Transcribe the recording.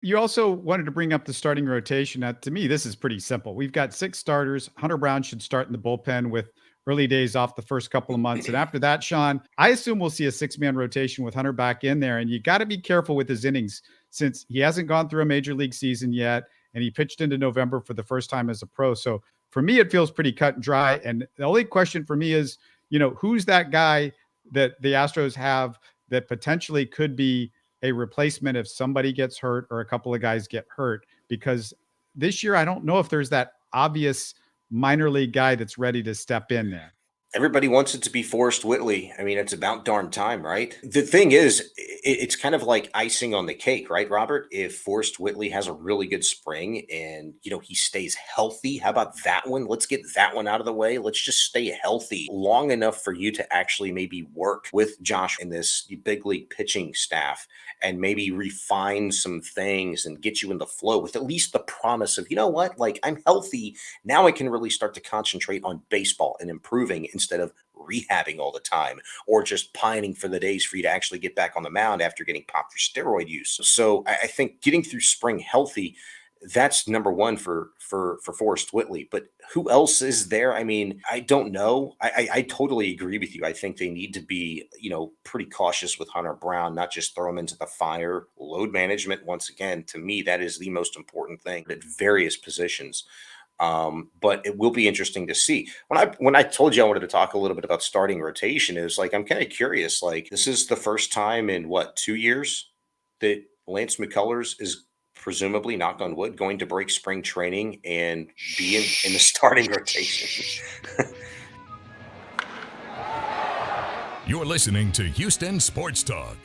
You also wanted to bring up the starting rotation. Now, to me, this is pretty simple. We've got 6 starters. Hunter Brown should start in the bullpen with early days off the first couple of months. And after that, Sean, I assume we'll see a 6-man rotation with Hunter back in there. And you got to be careful with his innings since he hasn't gone through a major league season yet. And he pitched into November for the first time as a pro. So for me, it feels pretty cut and dry. And the only question for me is, who's that guy that the Astros have that potentially could be a replacement if somebody gets hurt or a couple of guys get hurt? Because this year, I don't know if there's that obvious minor league guy that's ready to step in there. Everybody wants it to be Forrest Whitley. I mean, it's about darn time, right? The thing is, it's kind of like icing on the cake, right, Robert? If Forrest Whitley has a really good spring and, he stays healthy, how about that one? Let's get that one out of the way. Let's just stay healthy long enough for you to actually maybe work with Josh and this big league pitching staff and maybe refine some things and get you in the flow with at least the promise of, like I'm healthy. Now I can really start to concentrate on baseball and improving instead of rehabbing all the time or just pining for the days for you to actually get back on the mound after getting popped for steroid use. So I think getting through spring healthy, that's number one for Forrest Whitley. But who else is there? I mean, I don't know. I totally agree with you. I think they need to be, pretty cautious with Hunter Brown, not just throw him into the fire. Load management, once again, to me, that is the most important thing at various positions. But it will be interesting to see. When I told you I wanted to talk a little bit about starting rotation, is like I'm kind of curious. Like this is the first time in 2 years that Lance McCullers is presumably, knock on wood, going to break spring training and be in the starting rotation. You're listening to Houston Sports Talk.